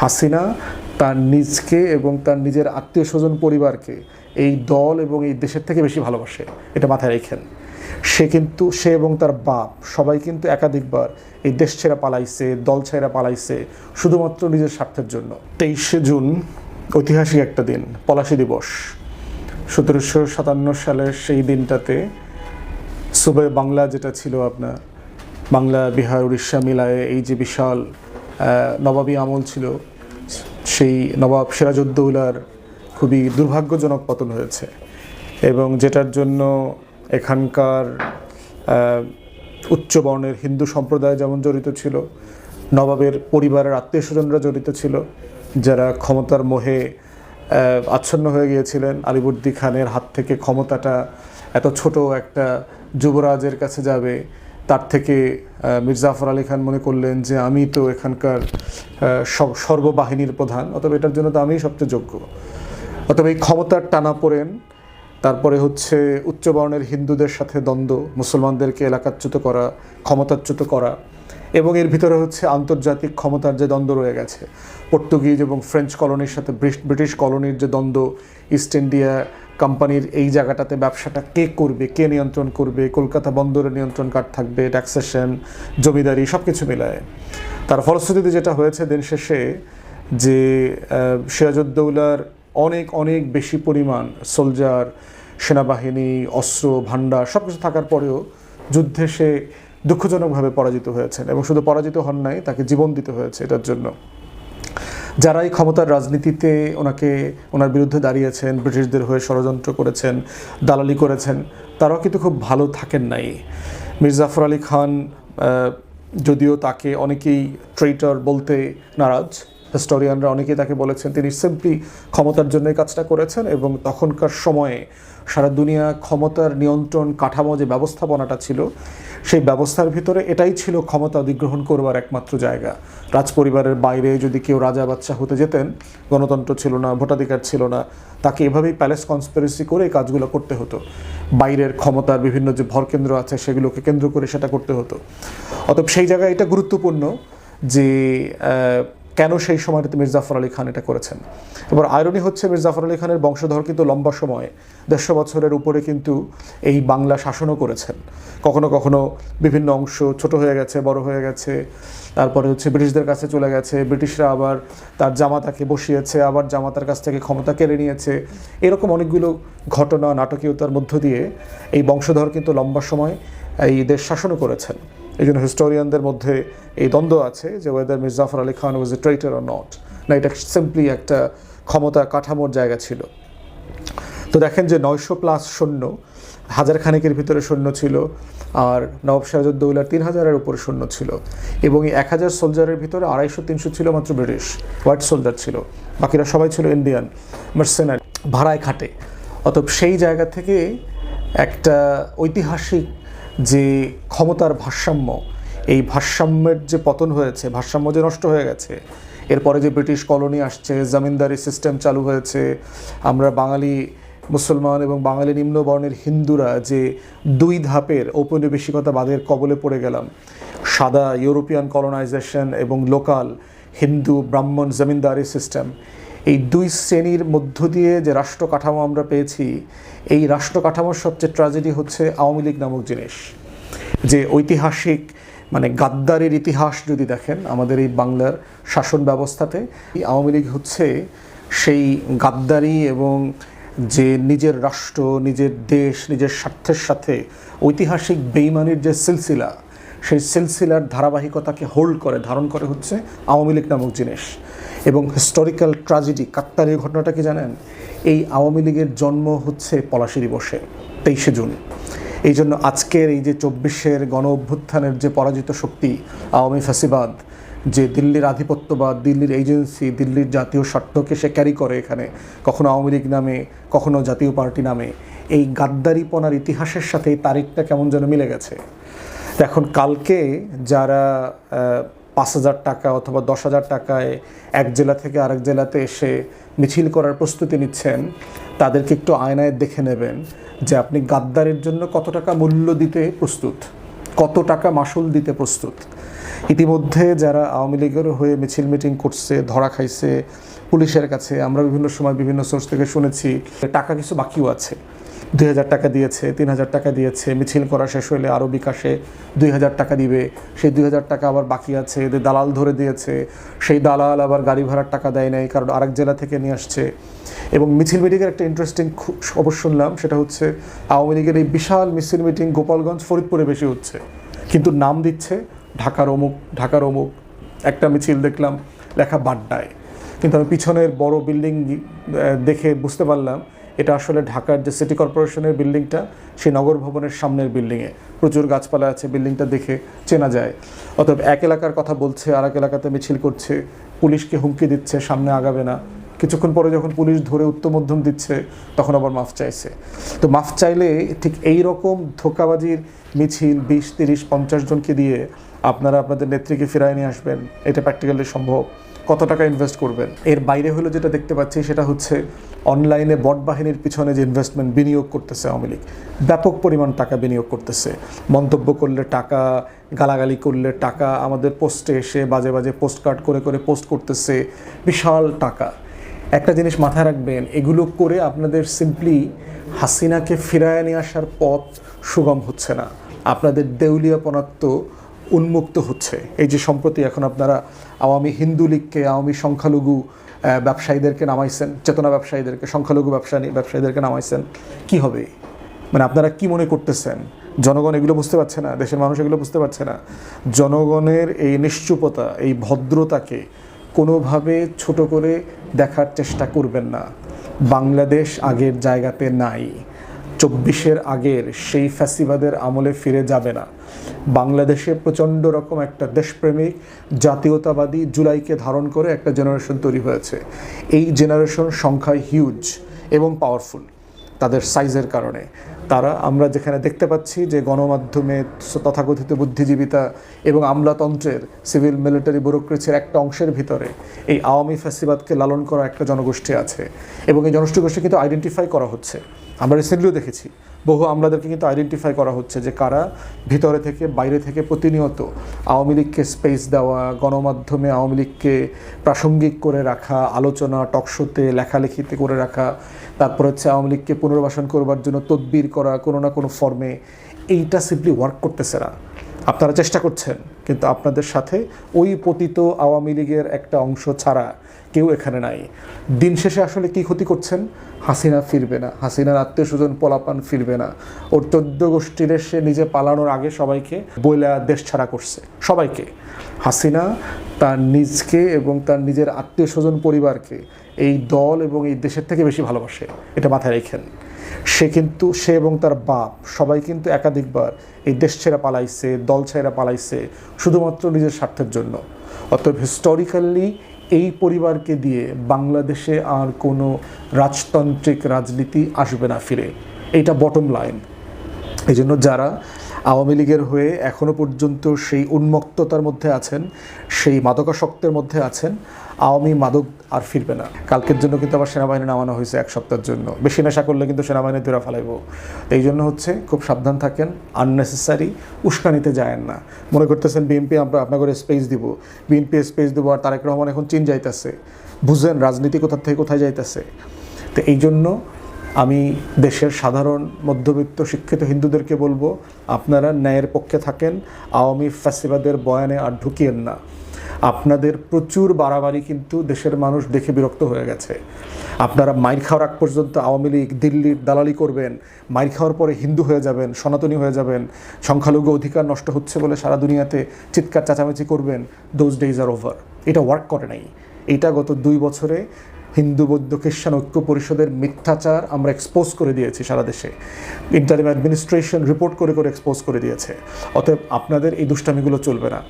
হাসিনা তার নিজকে এবং তার নিজের আত্মীয় স্বজন পরিবারকে এই দল এবং এই দেশের থেকে বেশি ভালোবাসে, এটা মাথায় রেখেন। সে এবং তার বাপ সবাই কিন্তু একাধিকবার এই দেশ ছেড়ে পালাইছে, দল ছেড়ে পালাইছে শুধুমাত্র নিজের স্বার্থের জন্য। 23শে জুন ঐতিহাসিক একটা দিন, পলাশী দিবস। 1757 সালের সেই দিনটাতে সুবে বাংলা যেটা ছিল আপনার বাংলা, বিহার, উড়িষ্যা মিলায়ে এই যে বিশাল নবাবী আমল ছিল, সেই নবাব সিরাজউদ্দৌলার খুবই দুর্ভাগ্যজনক পতন হয়েছে, এবং যেটার জন্য এখানকার উচ্চবর্ণের হিন্দু সম্প্রদায় যেমন জড়িত ছিল, নবাবের পরিবারের আত্মীয় স্বজনরা জড়িত ছিল, যারা ক্ষমতার মোহে আচ্ছন্ন হয়ে গিয়েছিলেন। আলিবর্দী খানের হাত থেকে ক্ষমতাটা এত ছোট একটা যুবরাজের কাছে যাবে, তার থেকে মীর জাফর আলী খান মনে করলেন যে আমি তো এখানকার সর্ববাহিনীর প্রধান, অতএব এটার জন্য তো আমিই সবচেয়ে যোগ্য। অতএব এই ক্ষমতার টানাপোড়েন, তারপরে হচ্ছে উচ্চবর্ণের হিন্দুদের সাথে দ্বন্দ্ব, মুসলমানদেরকে এলাকাচ্যুত করা, ক্ষমতাচ্যুত করা, এবং এর ভিতরে হচ্ছে আন্তর্জাতিক ক্ষমতার যে দ্বন্দ্ব রয়ে গেছে, পর্তুগিজ এবং ফ্রেঞ্চ কলোনির সাথে ব্রিটিশ কলোনির যে দ্বন্দ্ব, ইস্ট ইন্ডিয়া কোম্পানির এই জায়গাটাতে ব্যবসাটা কে করবে, কে নিয়ন্ত্রণ করবে, কলকাতা বন্দরের নিয়ন্ত্রণ কার থাকবে, ট্যাক্সেশন, জমিদারি সব কিছু মিলায়। তার ফলশ্রুতিতে যেটা হয়েছে দিন শেষে, যে সিরাজউদ্দৌলার অনেক অনেক বেশি পরিমাণ সোলজার, সেনাবাহিনী, অস্ত্র ভাণ্ডার সব কিছু থাকার পরেও যুদ্ধে সে দুঃখজনকভাবে পরাজিত হয়েছেন, এবং শুধু পরাজিত হন নাই, তাকে জীবন দিতে হয়েছে এটার জন্য। যারা এই ক্ষমতার রাজনীতিতে ওনার বিরুদ্ধে দাঁড়িয়েছেন, ব্রিটিশদের হয়ে ষড়যন্ত্র করেছেন, দালালি করেছেন, তারাও কিন্তু খুব ভালো থাকেন নাই। মীর জাফর আলী খান যদিও তাকে অনেকেই ট্রেইটর বলতে নারাজ, হিস্টোরিয়ানরা অনেকেই তাকে বলেছেন তিনি সিম্পলি ক্ষমতার জন্যই কাজটা করেছেন, এবং তখনকার সময়ে সারা দুনিয়া ক্ষমতার নিয়ন্ত্রণ কাঠামো যে ব্যবস্থাপনাটা ছিল, সেই ব্যবস্থার ভিতরে এটাই ছিল ক্ষমতা অধিগ্রহণ করবার একমাত্র জায়গা। রাজপরিবারের বাইরে যদি কেউ রাজা বাদশা হতে যেতেন, গণতন্ত্র ছিল না, ভোটাধিকার ছিল না, তাকে এভাবেই প্যালেস কনস্পিরেসি করে এই কাজগুলো করতে হতো। বাইরের ক্ষমতার বিভিন্ন যে ভরকেন্দ্র আছে সেগুলোকে কেন্দ্র করে সেটা করতে হতো। অতএব সেই জায়গায় এটা গুরুত্বপূর্ণ যে কেন সেই সময়টাতে মীর জাফর আলী খান এটা করেছেন। এবার আয়রনি হচ্ছে, মীর জাফর আলী খানের বংশধর কিন্তু লম্বা সময় 150 বছরের উপরে কিন্তু এই বাংলা শাসনও করেছেন। কখনো কখনো বিভিন্ন অংশ ছোট হয়ে গেছে, বড় হয়ে গেছে, তারপরে হচ্ছে ব্রিটিশদের কাছে চলে গেছে, ব্রিটিশরা আবার তার জামাতাকে বসিয়েছে, আবার জামাতার কাছ থেকে ক্ষমতা কেড়ে নিয়েছে। এরকম অনেকগুলো ঘটনা, নাটকীয়তার মধ্য দিয়ে এই বংশধর কিন্তু লম্বা সময় এই দেশ শাসনও করেছেন। এই জন্য হিস্টোরিয়ানদের মধ্যে এই দ্বন্দ্ব আছে যে whether Mir Jafar Ali Khan was a traitor or not, না এটা সিম্পলি একটা ক্ষমতা কাঠামোর জায়গা ছিল। তো দেখেন যে 900+ সৈন্য, 1000 খানেকের ভিতরে সৈন্য ছিল, আর নবাব সিরাজউদ্দৌলার 3000-এর উপরে সৈন্য ছিল, এবং এই 1000 সোলজারের ভিতরে 250-300 ছিল মাত্র ব্রিটিশ হোয়াইট সোলজার ছিল, বাকিরা সবাই ছিল ইন্ডিয়ান মার্সেনারি, ভাড়ায় খাটে। অতএব সেই জায়গা থেকে একটা ঐতিহাসিক যে ক্ষমতার ভারসাম্য, এই ভারসাম্যের যে পতন হয়েছে, ভারসাম্য যে নষ্ট হয়ে গেছে, এরপরে যে ব্রিটিশ কলোনি আসছে, জমিনদারি সিস্টেম চালু হয়েছে, আমরা বাঙালি মুসলমান এবং বাঙালি নিম্নবর্ণের হিন্দুরা যে 2 ধাপের ঔপনিবেশিকতাবাদের কবলে পড়ে গেলাম, সাদা ইউরোপিয়ান কলোনাইজেশন এবং লোকাল হিন্দু ব্রাহ্মণ জমিনদারি সিস্টেম, এই 2 শ্রেণীর মধ্য দিয়ে যে রাষ্ট্র কাঠামো আমরা পেয়েছি, এই রাষ্ট্র কাঠামোর সবচেয়ে ট্র্যাজেডি হচ্ছে আওয়ামী লীগ নামক জিনিস। যে ঐতিহাসিক মানে গাদ্দারের ইতিহাস যদি দেখেন আমাদের এই বাংলার শাসন ব্যবস্থাতে, আওয়ামী লীগ হচ্ছে সেই গাদ্দারি এবং যে নিজের রাষ্ট্র, নিজের দেশ, নিজের স্বার্থের সাথে ঐতিহাসিক বেইমানির যে সিলসিলা, সেই সিলসিলার ধারাবাহিকতাকে ধারণ করে হচ্ছে আওয়ামী লীগ নামক জিনিস। এবং হিস্টোরিক্যাল ট্র্যাজেডি, কাকতালীয় ঘটনাটা কি জানেন? এই আওয়ামী লীগের জন্ম হচ্ছে পলাশী দিবসে, 23শে জুন। এই জন্য আজকের এই যে 24-এর গণ অভ্যুত্থানের যে পরাজিত শক্তি আওয়ামী ফ্যাসিবাদ, যে দিল্লির আধিপত্যবাদ, দিল্লির এজেন্সি, দিল্লির জাতীয় স্বার্থকে সে ক্যারি করে এখানে, কখনো আওয়ামী লীগ নামে, কখনো জাতীয় পার্টি নামে, এই গাদ্দারিপনার ইতিহাসের সাথে এই তারিখটা কেমন যেন মিলে গেছে। এখন কালকে যারা 5,000 টাকা অথবা 10,000 টাকায় এক জেলা থেকে আরেক জেলাতে এসে মিছিল করার প্রস্তুতি নিচ্ছেন, তাদেরকে একটু আয়নায় দেখে নেবেন যে আপনি গাদ্দারের জন্য কত টাকা মূল্য দিতে প্রস্তুত, কত টাকা মাসুল দিতে প্রস্তুত। ইতিমধ্যে যারা আওয়ামী লীগের হয়ে মিছিল মিটিং করছে, ধরা খাইছে পুলিশের কাছে, আমরা বিভিন্ন সময় বিভিন্ন সোর্স থেকে শুনেছি টাকা কিছু বাকিও আছে। 2,000 টাকা দিয়েছে, 3,000 টাকা দিয়েছে, মিছিল করা শেষ হলে আরও বিকাশে 2,000 টাকা দিবে, সেই 2,000 টাকা আবার বাকি আছে, এদের দালাল ধরে দিয়েছে, সেই দালাল আবার গাড়ি ভাড়ার টাকা দেয় নাই, কারণ আরেক জেলা থেকে নিয়ে আসছে। এবং মিছিল মিটিংয়ের একটা ইন্টারেস্টিং খবর শুনলাম, সেটা হচ্ছে আওয়ামী লীগের এই বিশাল মিছিল মিটিং গোপালগঞ্জ ফরিদপুরে বেশি হচ্ছে, কিন্তু নাম দিচ্ছে ঢাকার অমুক, ঢাকার অমুক। একটা মিছিল দেখলাম লেখা বাড্ডায়, কিন্তু আমি পিছনের বড় বিল্ডিং দেখে বুঝতে পারলাম এটা আসলে ঢাকার যে সিটি কর্পোরেশনের বিল্ডিংটা, সেই নগর ভবনের সামনের বিল্ডিংয়ে প্রচুর গাছপালা আছে, বিল্ডিংটা দেখে চেনা যায়। অতএব এক এলাকার কথা বলছে, আর এক এলাকাতে মিছিল করছে, পুলিশকে হুমকি দিচ্ছে সামনে আগাবে না, কিছুক্ষণ পরে যখন পুলিশ ধরে উত্তম মধ্যম দিচ্ছে তখন আবার মাফ চাইছে। তো মাফ চাইলে ঠিক এই রকম ধোঁকাবাজির মিছিল 20, 30, 50 জনকে দিয়ে আপনারা আপনাদের নেত্রীকে ফিরায় নিয়ে আসবেন, এটা প্র্যাকটিক্যালি সম্ভব? কত টাকা ইনভেস্ট করবেন? এর বাইরে হলো যেটা দেখতে পাচ্ছি সেটা হচ্ছে অনলাইনে বট বাহিনীর পিছনে যে ইনভেস্টমেন্ট বিনিয়োগ করতেছে আওয়ামী লীগ, ব্যাপক পরিমাণ টাকা বিনিয়োগ করতেছে। মন্তব্য করলে টাকা, গালাগালি করলে টাকা, আমাদের পোস্টে এসে বাজে বাজে পোস্ট কার্ড করে করে পোস্ট করতেছে, বিশাল টাকা। একটা জিনিস মাথায় রাখবেন, এগুলো করে আপনাদের সিম্পলি হাসিনাকে ফিরায় নিয়ে আসার পথ সুগম হচ্ছে না, আপনাদের দেউলিয়াপনাত্ব উন্মুক্ত হচ্ছে। এই যে সম্প্রতি এখন আপনারা আওয়ামী হিন্দু লীগকে, আওয়ামী সংখ্যালঘু ব্যবসায়ীদেরকে নামাইছেন, চেতনা ব্যবসায়ীদেরকে, সংখ্যালঘু ব্যবসায়ীদেরকে নামাইছেন, কি হবে? মানে আপনারা কি মনে করতেছেন জনগণ এগুলো বুঝতে পারছে না? দেশের মানুষ এগুলো বুঝতে পারছে না? জনগণের এই নিশ্চুপতা, এই ভদ্রতাকে কোনোভাবে ছোট করে দেখার চেষ্টা করবেন না। বাংলাদেশ আগের জায়গাতে নাই, 24-এর আগের সেই ফ্যাসিবাদের আমলে ফিরে যাবে না। বাংলাদেশে প্রচণ্ড রকম একটা দেশপ্রেমিক জাতীয়তাবাদী জুলাইকে ধারণ করে একটা জেনারেশন তৈরি হয়েছে। এই জেনারেশন সংখ্যায় হিউজ এবং পাওয়ারফুল তাদের সাইজের কারণে। তারা, আমরা যেখানে দেখতে পাচ্ছি যে গণমাধ্যমে তথাকথিত বুদ্ধিজীবিতা এবং আমলাতন্ত্রের, সিভিল মিলিটারি ব্যুরোক্রেসির একটা অংশের ভিতরে এই আওয়ামী ফ্যাসিবাদকে লালন করা একটা জনগোষ্ঠী আছে, এবং এই জনগোষ্ঠী কিন্তু আইডেন্টিফাই করা হচ্ছে। আমরা রিসেন্টলিও দেখেছি বহু আমলাদেরকে কিন্তু আইডেন্টিফাই করা হচ্ছে যে কারা ভিতরে থেকে বাইরে থেকে প্রতিনিয়ত আওয়ামী লীগকে স্পেস দেওয়া, গণমাধ্যমে আওয়ামী লীগকে প্রাসঙ্গিক করে রাখা, আলোচনা টকশোতে লেখালেখিতে করে রাখা, তারপর হচ্ছে আওয়ামী লীগকে পুনর্বাসন করবার জন্য তদবির করা কোনো না কোনো ফর্মে। এইটা সিম্পলি ওয়ার্ক করতেছে না। আপনারা চেষ্টা করছেন, কিন্তু আপনাদের সাথে ওই পতিত আওয়ামী লীগের একটা অংশ ছাড়া কেউ এখানে নাই। দিন শেষে আসলে কি ক্ষতি করছেন? হাসিনা ফিরবে না, হাসিনার আত্মীয় স্বজন পোলাপান ফিরবে না। ওর 14 গোষ্ঠীর সে নিজে পালানোর আগে সবাইকে বইলা দেশ ছাড়া করছে, সবাইকে। হাসিনা তার নিজকে এবং তার নিজের আত্মীয় স্বজন পরিবারকে এই দল এবং এই দেশের থেকে বেশি ভালোবাসে, এটা মাথায় রেখেন। সে এবং তার বাপ সবাই কিন্তু একাধিকবার এই দেশ ছেড়ে পালাইছে, দল ছেড়ে পালাইছে শুধুমাত্র নিজের স্বার্থের জন্য। অতএব হিস্টোরিক্যালি এই পরিবারকে দিয়ে বাংলাদেশে আর কোনো রাজতান্ত্রিক রাজনীতি আসবে না ফিরে, এইটা বটম লাইন। এই জন্য যারা আওয়ামী লীগের হয়ে এখনও পর্যন্ত সেই উন্মত্ততার মধ্যে আছেন, সেই মাদকাসক্তের মধ্যে আছেন, আওয়ামী মাদক আর ফিরবে না। কালকের জন্য কিন্তু আবার সেনাবাহিনী নামানো হয়েছে 1 সপ্তাহের জন্য। বেশি নেশা করলে কিন্তু সেনাবাহিনী ধরে ফেলাইব। এই জন্য হচ্ছে খুব সাবধান থাকেন, আননেসেসারি উস্কানিতে যায়েন না। মনে করতেছেন বিএনপি আপনাদের স্পেস দিব, বিএনপি স্পেস দেবো, আর তারেক রহমান এখন চীন যাইতেছে। বুঝেন রাজনীতি কোথা থেকে কোথায় যাইতেছে। তো এই জন্য আমি দেশের সাধারণ মধ্যবিত্ত শিক্ষিত হিন্দুদেরকে বলবো, আপনারা ন্যায়ের পক্ষে থাকেন, আওয়ামী ফ্যাসিবাদের বয়ানে আর ঢুকিয়েন না। আপনাদের প্রচুর বাড়াবাড়ি কিন্তু দেশের মানুষ দেখে বিরক্ত হয়ে গেছে। আপনারা মাইর খাওয়ার আগ পর্যন্ত আওয়ামী লীগ দিল্লির দালালি করবেন, মাইর খাওয়ার পরে হিন্দু হয়ে যাবেন, সনাতনী হয়ে যাবেন, সংখ্যালঘু অধিকার নষ্ট হচ্ছে বলে সারা দুনিয়াতে চিৎকার চাচামেচি করবেন। Those days are over. এটা ওয়ার্ক করে নাই। এটা গত 2 বছরে হিন্দু বৌদ্ধ খ্রিস্টান ঐক্য পরিষদের মিথ্যাচার আমরা এক্সপোজ করে দিয়েছি সারা দেশে। ইন্টারিম অ্যাডমিনিস্ট্রেশন রিপোর্ট করে করে এক্সপোজ করে দিয়েছে। অতএব আপনাদের এই দুষ্টামিগুলো চলবে না।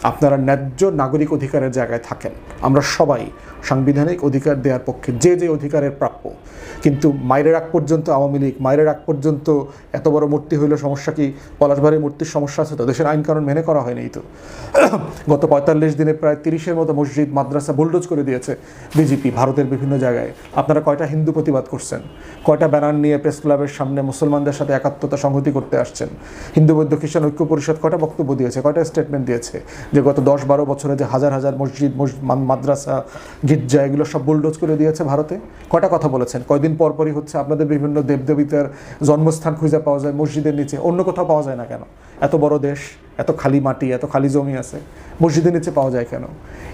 আপনারা ন্যায্য নাগরিক অধিকারের জায়গায় থাকেন। আমরা সবাই সাংবিধানিক অধিকার দেওয়ার পক্ষে, যে যে অধিকারের প্রাপ্য। কিন্তু মাইরের আগ পর্যন্ত আওয়ামী লীগ, মাইরের আগ পর্যন্ত এত বড় মূর্তি হইল, সমস্যা কি? পলাশবাড়ির মূর্তির সমস্যা আছে তো? দেশের আইন কানুন মেনে করা হয়নি তো। গত 45 দিনে প্রায় 30-এর মতো মসজিদ মাদ্রাসা বুলডোজ করে দিয়েছে বিজেপি ভারতের বিভিন্ন জায়গায়। আপনারা কয়টা হিন্দু প্রতিবাদ করছেন? কয়টা ব্যানার নিয়ে প্রেস ক্লাবের সামনে মুসলমানদের সাথে একাত্মতা সংহতি করতে আসছেন? হিন্দু বৌদ্ধ খ্রিস্টান ঐক্য পরিষদ কয়টা বক্তব্য দিয়েছে, কয়টা স্টেটমেন্ট দিয়েছে? যে গত 10-12 বছরে যে হাজার হাজার মসজিদ মাদ্রাসা গির্জা এগুলো সব বুলডোজ করে দিয়েছে ভারতে? কয়টা কথা বলেছেন? কয়দিন পর পরই হচ্ছে আপনাদের বিভিন্ন দেবদেবীতার জন্মস্থান খুঁজে পাওয়া যায় মসজিদের নিচে, অন্য কোথাও পাওয়া যায় না কেন? এত বড় দেশ, এত খালি মাটি, এত খালি জমি আছে, মসজিদের নিচে পাওয়া যায় কেন?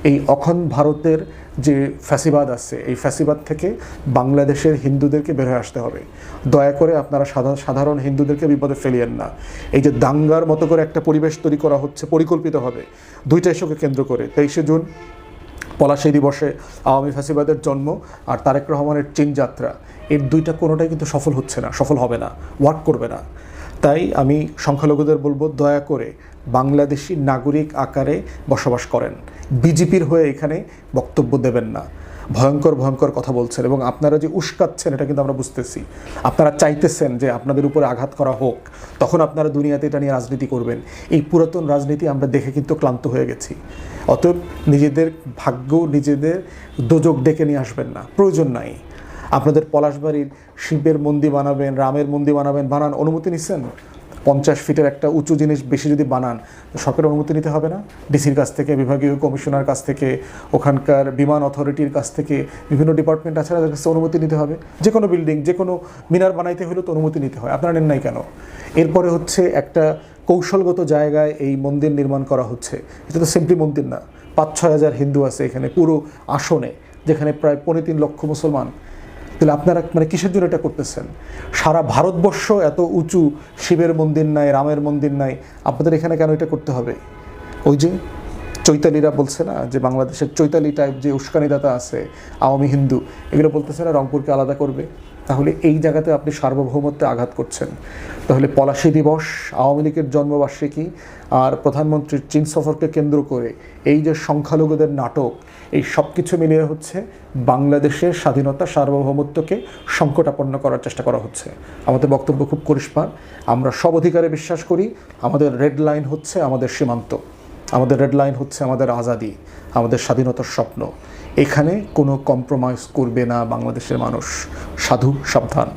এই অখন ভারতের যে ফ্যাসিবাদ আছে, এই ফ্যাসিবাদ থেকে বাংলাদেশের হিন্দুদেরকে বের হয়ে আসতে হবে। দয়া করে আপনারা সাধারণ হিন্দুদেরকে বিপদে ফেলিয়েন না। এই যে দাঙ্গার মতো করে একটা পরিবেশ তৈরি করা হচ্ছে পরিকল্পিতভাবে 2টা ইস্যুকে কেন্দ্র করে, 23শে জুন পলাশী দিবসে আওয়ামী ফ্যাসিবাদের জন্ম আর তারেক রহমানের চীন যাত্রা, এর 2টা কোনোটাই কিন্তু সফল হচ্ছে না, সফল হবে না, ওয়ার্ক করবে না। তাই আমি সংখ্যালঘুদের বলবো, দয়া করে বাংলাদেশি নাগরিক আকারে বসবাস করেন, বিজেপির হয়ে এখানে বক্তব্য দেবেন না। ভয়ঙ্কর ভয়ঙ্কর কথা বলছেন এবং আপনারা যে উস্কাচ্ছেন এটা কিন্তু আমরা বুঝতেছি। আপনারা চাইতেছেন যে আপনাদের উপরে আঘাত করা হোক, তখন আপনারা দুনিয়াতে এটা নিয়ে রাজনীতি করবেন। এই পুরাতন রাজনীতি আমরা দেখে কিন্তু ক্লান্ত হয়ে গেছি। অতএব নিজেদের ভাগ্য, নিজেদের দোজক ডেকে নিয়ে আসবেন না, প্রয়োজন নাই। আপনাদের পলাশবাড়ির শিবের মন্দির বানাবেন, রামের মন্দির বানাবেন, বানান, অনুমতি নিচ্ছেন? 50 ফিটের একটা উঁচু জিনিস বেশি যদি বানান, সরকারের অনুমতি নিতে হবে না? ডিসির কাছ থেকে, বিভাগীয় কমিশনার কাছ থেকে, ওখানকার বিমান অথরিটির কাছ থেকে, বিভিন্ন ডিপার্টমেন্ট আছে তাদের কাছে অনুমতি নিতে হবে। যে কোনো বিল্ডিং, যে কোনো মিনার বানাইতে হলেও তো অনুমতি নিতে হয়, আপনারা নেন নাই কেন? এরপরে হচ্ছে একটা কৌশলগত জায়গায় এই মন্দির নির্মাণ করা হচ্ছে। এটা তো সিম্পলি মন্দির না, 5-6 হাজার হিন্দু আছে এখানে পুরো আসনে, যেখানে প্রায় 3.25 লক্ষ মুসলমান। তাহলে আপনারা মানে কিসের জন্য এটা করতেছেন? সারা ভারতবর্ষ এত উঁচু শিবের মন্দির নাই, রামের মন্দির নাই, আপনাদের এখানে কেন এটা করতে হবে? ওই যে চৈতালিরা বলছে না যে বাংলাদেশের চৈতালি টাইপ যে উস্কানিদাতা আছে আওয়ামী হিন্দু, এগুলো বলতেছে না রংপুরকে আলাদা করবে। তাহলে এই জায়গাতে আপনি সার্বভৌমত্বে আঘাত করছেন। তাহলে পলাশী দিবস, আওয়ামী লীগের জন্মবার্ষিকী আর প্রধানমন্ত্রীর চীন সফরকে কেন্দ্র করে এই যে সংখ্যালঘুদের নাটক, এই সব কিছু মিলিয়ে হচ্ছে বাংলাদেশের স্বাধীনতা সার্বভৌমত্বকে সংকটাপন্ন করার চেষ্টা করা হচ্ছে। আমাদের বক্তব্য খুব পরিষ্কার, আমরা সব অধিকারে বিশ্বাস করি। আমাদের রেড লাইন হচ্ছে আমাদের সীমান্ত, আমাদের রেড লাইন হচ্ছে আমাদের আজাদি, আমাদের স্বাধীনতার স্বপ্ন। এখানে কোনো কম্প্রোমাইজ করবে না বাংলাদেশের মানুষ। সাধু সাবধান।